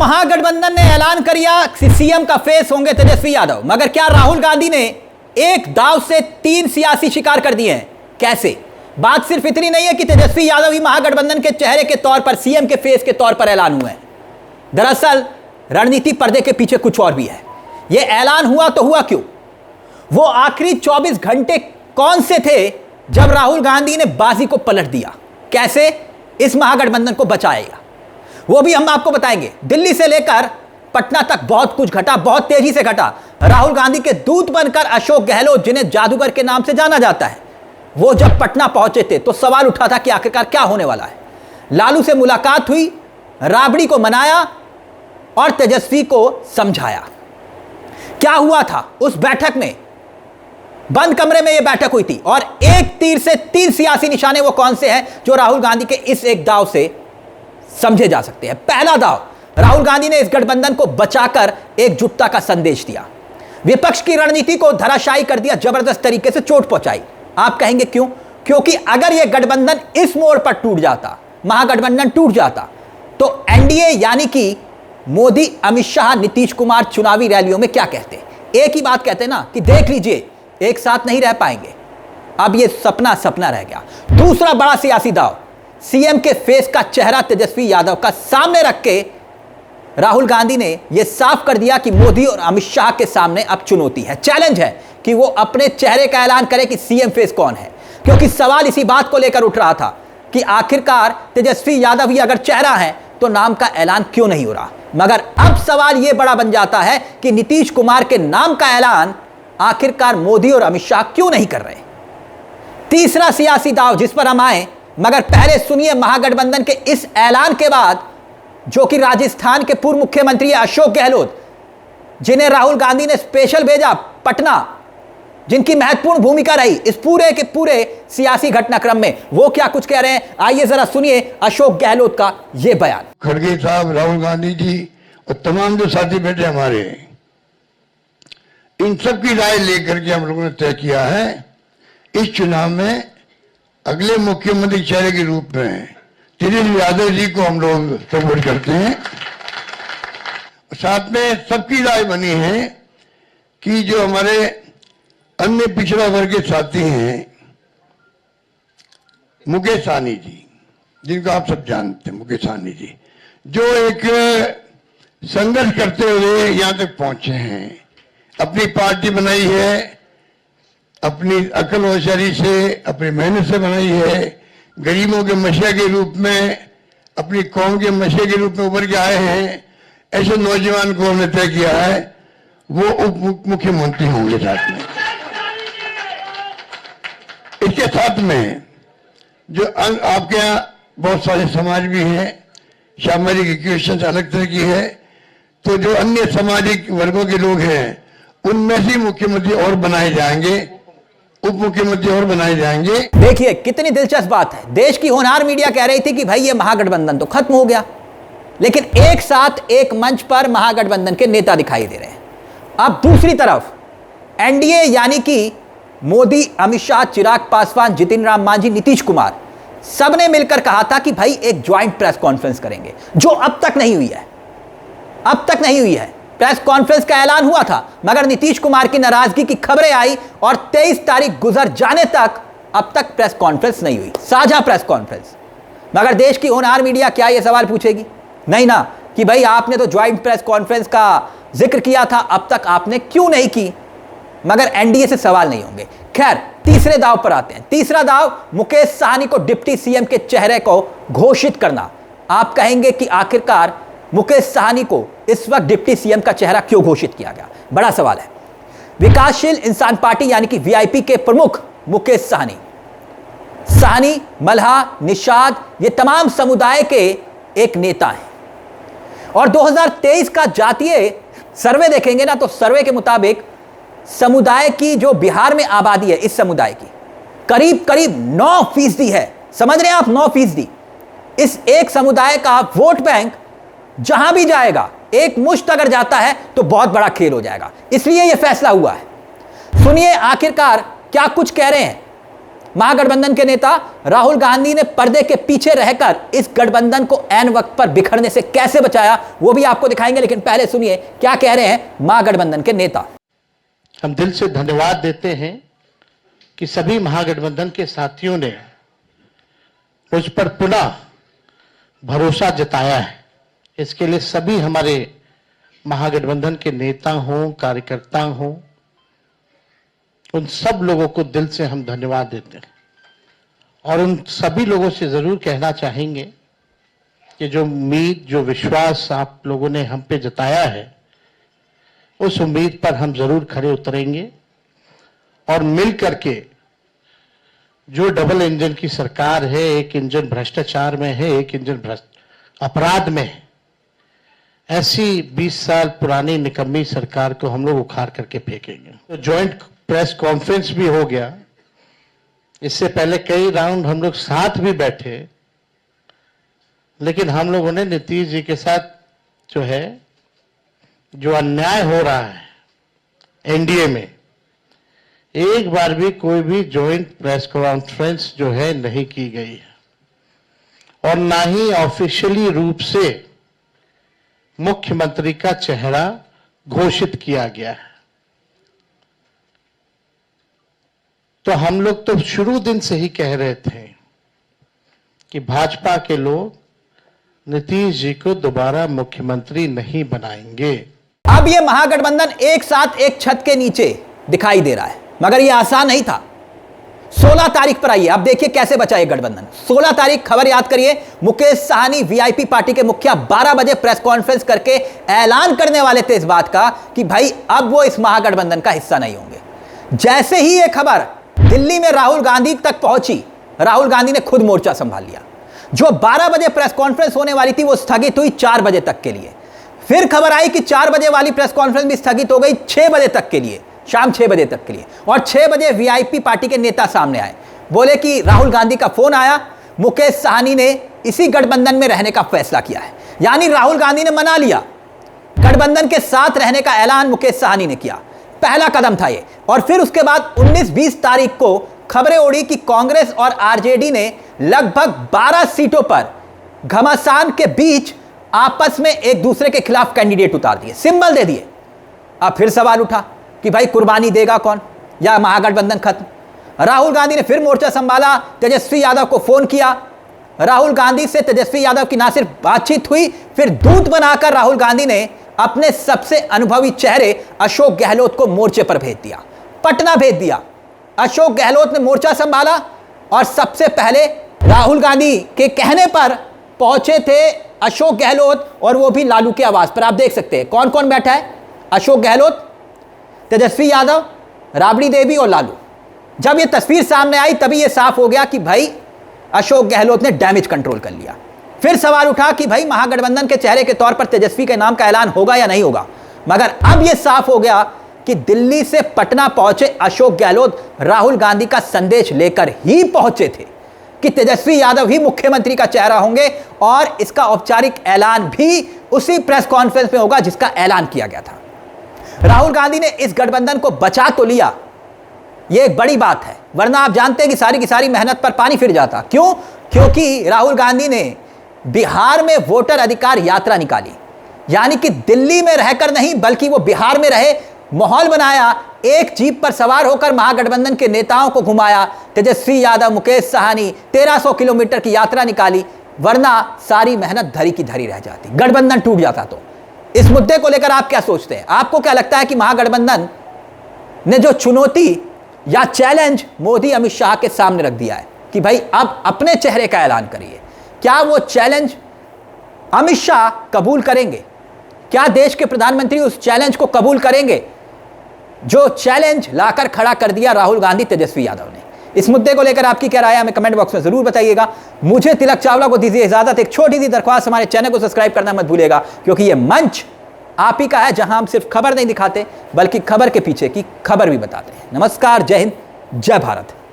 महागठबंधन ने ऐलान कर दिया कि सीएम का फेस होंगे तेजस्वी यादव, मगर क्या राहुल गांधी ने एक दांव से 3 सियासी शिकार कर दिए हैं? कैसे? बात सिर्फ इतनी नहीं है कि तेजस्वी यादव ही महागठबंधन के चेहरे के तौर पर, सीएम के फेस के तौर पर ऐलान हुए हैं। दरअसल रणनीति पर्दे के पीछे कुछ और भी है। यह ऐलान हुआ तो हुआ क्यों? वो आखिरी 24 घंटे कौन से थे जब राहुल गांधी ने बाजी को पलट दिया? कैसे इस महागठबंधन को बचाएगा, वो भी हम आपको बताएंगे। दिल्ली से लेकर पटना तक बहुत कुछ घटा, बहुत तेजी से घटा। राहुल गांधी के दूत बनकर अशोक गहलोत, जिन्हें जादूगर के नाम से जाना जाता है, वो जब पटना पहुंचे थे तो सवाल उठा था कि आखिरकार क्या होने वाला है। लालू से मुलाकात हुई, राबड़ी को मनाया और तेजस्वी को समझाया। क्या हुआ था उस बैठक में? बंद कमरे में यह बैठक हुई थी और एक तीर से 3 सियासी निशाने वो कौन से हैं जो राहुल गांधी के इस एक दाव से समझे जा सकते हैं। पहला दाव, राहुल गांधी ने इस गठबंधन को बचाकर एकजुटता का संदेश दिया, विपक्ष की रणनीति को धराशायी कर दिया, जबरदस्त तरीके से चोट पहुंचाई। आप कहेंगे क्यों? क्योंकि अगर यह गठबंधन इस मोड़ पर टूट जाता, महागठबंधन टूट जाता, तो एनडीए यानी कि मोदी, अमित शाह, नीतीश कुमार चुनावी रैलियों में क्या कहते? एक ही बात कहते ना कि देख लीजिए एक साथ नहीं रह पाएंगे। अब यह सपना सपना रह गया। दूसरा बड़ा सियासी दाव, सीएम के फेस का चेहरा तेजस्वी यादव का सामने रख के राहुल गांधी ने यह साफ कर दिया कि मोदी और अमित शाह के सामने अब चुनौती है, चैलेंज है कि वो अपने चेहरे का ऐलान करे कि सीएम फेस कौन है। क्योंकि सवाल इसी बात को लेकर उठ रहा था कि आखिरकार तेजस्वी यादव ही अगर चेहरा है तो नाम का ऐलान क्यों नहीं हो रहा। मगर अब सवाल यह बड़ा बन जाता है कि नीतीश कुमार के नाम का ऐलान आखिरकार मोदी और अमित शाह क्यों नहीं कर रहे। तीसरा सियासी दाव जिस पर हम आए, मगर पहले सुनिए महागठबंधन के इस ऐलान के बाद, जो कि राजस्थान के पूर्व मुख्यमंत्री अशोक गहलोत, जिन्हें राहुल गांधी ने स्पेशल भेजा पटना, जिनकी महत्वपूर्ण भूमिका रही इस पूरे के पूरे सियासी घटनाक्रम में, वो क्या कुछ कह रहे हैं, आइए जरा सुनिए अशोक गहलोत का यह बयान। खड़गे साहब, राहुल गांधी जी और तमाम जो साथी बैठे हमारे, इन सब की राय लेकर के हम लोगों ने तय किया है इस चुनाव में अगले मुख्यमंत्री चेहरे के रूप में तेजस्वी यादव जी को हम लोग सपोर्ट करते हैं। साथ में सबकी राय बनी है कि जो हमारे अन्य पिछड़ा वर्ग के साथी हैं, मुकेश सहनी जी, जिनको आप सब जानते हैं, मुकेश सहनी जी, जो एक संघर्ष करते हुए यहां तक पहुंचे हैं, अपनी पार्टी बनाई है, अपनी अकल होशियारी से, अपनी मेहनत से बनाई है, गरीबों के मसीहा के रूप में, अपनी कौम के मसीहा के रूप में उभर के आए हैं। ऐसे नौजवान को हमने तय किया है वो उप मुख्यमंत्री होंगे। साथ में इसके साथ में जो आपके यहाँ बहुत सारे समाज भी हैं, सामाजिक इक्वेशन अलग तरह की है, तो जो अन्य सामाजिक वर्गों के लोग हैं उनमें से मुख्यमंत्री और बनाए जाएंगे, उप मुख्यमंत्री और बनाए जाएंगे। देखिए कितनी दिलचस्प बात है। देश की होनहार मीडिया कह रही थी कि भाई ये महागठबंधन तो खत्म हो गया, लेकिन एक साथ एक मंच पर महागठबंधन के नेता दिखाई दे रहे हैं। अब दूसरी तरफ एनडीए यानी कि मोदी, अमित शाह, चिराग पासवान, जितिन राम मांझी, नीतीश कुमार, सबने मिलकर कहा था कि भाई एक ज्वाइंट प्रेस कॉन्फ्रेंस करेंगे, जो अब तक नहीं हुई है। अब तक नहीं हुई है। प्रेस कॉन्फ्रेंस का ऐलान हुआ था, मगर नीतीश कुमार की नाराजगी की खबरें आई और 23 तारीख गुजर जाने तक अब तक प्रेस कॉन्फ्रेंस नहीं हुई, साझा प्रेस कॉन्फ्रेंस। मगर देश की होनहार मीडिया क्या यह सवाल पूछेगी? नहीं ना, कि भाई आपने तो ज्वाइंट प्रेस कॉन्फ्रेंस का जिक्र किया था, अब तक आपने क्यों नहीं की? मगर एनडीए से सवाल नहीं होंगे। खैर, तीसरे दाव पर आते हैं। तीसरा दाव, मुकेश सहनी को डिप्टी सीएम के चेहरे को घोषित करना। आप कहेंगे कि आखिरकार मुकेश सहनी को इस वक्त डिप्टी सीएम का चेहरा क्यों घोषित किया गया? बड़ा सवाल है। विकासशील इंसान पार्टी यानी कि वीआईपी के प्रमुख मुकेश सहनी, मल्हा, निषाद, ये तमाम समुदाय के एक नेता हैं। और 2023 का जातीय सर्वे देखेंगे ना, तो सर्वे के मुताबिक समुदाय की जो बिहार में आबादी है, इस समुदाय की करीब करीब 9% है। समझ रहे हैं आप? 9%। इस एक समुदाय का वोट बैंक जहां भी जाएगा, एक मुश्त अगर जाता है तो बहुत बड़ा खेल हो जाएगा। इसलिए यह फैसला हुआ है। सुनिए आखिरकार क्या कुछ कह रहे हैं महागठबंधन के नेता राहुल गांधी ने पर्दे के पीछे रहकर इस गठबंधन को ऐन वक्त पर बिखरने से कैसे बचाया, वो भी आपको दिखाएंगे। लेकिन पहले सुनिए क्या कह रहे हैं महागठबंधन के नेता। हम दिल से धन्यवाद देते हैं कि सभी महागठबंधन के साथियों ने मुझ पर पुनः भरोसा जताया है। इसके लिए सभी हमारे महागठबंधन के नेता हों, कार्यकर्ता हों, उन सब लोगों को दिल से हम धन्यवाद देते हैं। और उन सभी लोगों से जरूर कहना चाहेंगे कि जो उम्मीद, जो विश्वास आप लोगों ने हम पे जताया है, उस उम्मीद पर हम जरूर खरे उतरेंगे और मिल करके जो डबल इंजन की सरकार है, एक इंजन भ्रष्टाचार में है, एक इंजन अपराध में है, ऐसी 20 साल पुरानी निकम्मी सरकार को हम लोग उखाड़ करके फेंकेंगे। तो ज्वाइंट प्रेस कॉन्फ्रेंस भी हो गया। इससे पहले कई राउंड हम लोग साथ भी बैठे, लेकिन हम लोगों ने नीतीश जी के साथ जो अन्याय हो रहा है एनडीए में, एक बार भी कोई भी ज्वाइंट प्रेस कॉन्फ्रेंस नहीं की गई है और ना ही ऑफिशियली रूप से मुख्यमंत्री का चेहरा घोषित किया गया है। तो हम लोग तो शुरू दिन से ही कह रहे थे कि भाजपा के लोग नीतीश जी को दोबारा मुख्यमंत्री नहीं बनाएंगे। अब ये महागठबंधन एक साथ एक छत के नीचे दिखाई दे रहा है, मगर ये आसान नहीं था। 16 तारीख पर आइए, अब देखिए कैसे बचा ये गठबंधन। 16 तारीख खबर याद करिए, मुकेश साहनी वीआईपी पार्टी के मुखिया 12 बजे प्रेस कॉन्फ्रेंस करके ऐलान करने वाले थे इस बात का कि भाई अब वो इस महागठबंधन का हिस्सा नहीं होंगे। जैसे ही ये खबर दिल्ली में राहुल गांधी तक पहुंची, राहुल गांधी ने खुद मोर्चा संभाल लिया। जो 12 बजे प्रेस कॉन्फ्रेंस होने वाली थी वो स्थगित हुई 4 बजे तक के लिए। फिर खबर आई कि 4 बजे वाली प्रेस कॉन्फ्रेंस भी स्थगित हो गई 6 बजे तक के लिए, शाम 6 बजे तक के लिए। और 6 बजे वीआईपी पार्टी के नेता सामने आए, बोले कि राहुल गांधी का फोन आया, मुकेश साहनी ने इसी गठबंधन में रहने का फैसला किया है। यानी राहुल गांधी ने मना लिया, गठबंधन के साथ रहने का ऐलान मुकेश साहनी ने किया। पहला कदम था ये। और फिर उसके बाद 19-20 तारीख को खबरें उड़ी कि कांग्रेस और आरजेडी ने लगभग 12 सीटों पर घमासान के बीच आपस में एक दूसरे के खिलाफ कैंडिडेट उतार दिए, सिंबल दे दिए। अब फिर सवाल उठा कि भाई कुर्बानी देगा कौन या महागठबंधन खत्म। राहुल गांधी ने फिर मोर्चा संभाला, तेजस्वी यादव को फोन किया। राहुल गांधी से तेजस्वी यादव की ना सिर्फ बातचीत हुई, फिर दूत बनाकर राहुल गांधी ने अपने सबसे अनुभवी चेहरे अशोक गहलोत को मोर्चे पर भेज दिया, पटना भेज दिया। अशोक गहलोत ने मोर्चा संभाला और सबसे पहले राहुल गांधी के कहने पर पहुंचे थे अशोक गहलोत, और वो भी लालू के आवाज पर। आप देख सकते हैं कौन कौन बैठा है, अशोक गहलोत, तेजस्वी यादव, राबड़ी देवी और लालू। जब ये तस्वीर सामने आई तभी ये साफ हो गया कि भाई अशोक गहलोत ने डैमेज कंट्रोल कर लिया। फिर सवाल उठा कि भाई महागठबंधन के चेहरे के तौर पर तेजस्वी के नाम का ऐलान होगा या नहीं होगा। मगर अब यह साफ हो गया कि दिल्ली से पटना पहुंचे अशोक गहलोत राहुल गांधी का संदेश लेकर ही पहुंचे थे कि तेजस्वी यादव ही मुख्यमंत्री का चेहरा होंगे, और इसका औपचारिक ऐलान भी उसी प्रेस कॉन्फ्रेंस में होगा जिसका ऐलान किया गया था। राहुल गांधी ने इस गठबंधन को बचा तो लिया, यह एक बड़ी बात है, वरना आप जानते हैं कि सारी की सारी मेहनत पर पानी फिर जाता। क्यों? क्योंकि राहुल गांधी ने बिहार में वोटर अधिकार यात्रा निकाली, यानी कि दिल्ली में रहकर नहीं बल्कि वो बिहार में रहे, माहौल बनाया, एक जीप पर सवार होकर महागठबंधन के नेताओं को घुमाया। तेजस्वी यादव, मुकेश साहनी 1300 किलोमीटर की यात्रा निकाली, वरना सारी मेहनत धरी की धरी रह जाती, गठबंधन टूट जाता। तो इस मुद्दे को लेकर आप क्या सोचते हैं? आपको क्या लगता है कि महागठबंधन ने जो चुनौती या चैलेंज मोदी अमित शाह के सामने रख दिया है कि भाई अब अपने चेहरे का ऐलान करिए, क्या वो चैलेंज अमित शाह कबूल करेंगे? क्या देश के प्रधानमंत्री उस चैलेंज को कबूल करेंगे जो चैलेंज लाकर खड़ा कर दिया राहुल गांधी, तेजस्वी यादव ने? इस मुद्दे को लेकर आपकी क्या राय है हमें कमेंट बॉक्स में जरूर बताइएगा। मुझे तिलक चावला को दीजिए इजाजत। एक छोटी सी दरख्वास्त, हमारे चैनल को सब्सक्राइब करना मत भूलिएगा, क्योंकि यह मंच आप ही का है जहां हम सिर्फ खबर नहीं दिखाते बल्कि खबर के पीछे की खबर भी बताते हैं। नमस्कार, जय हिंद, जय भारत।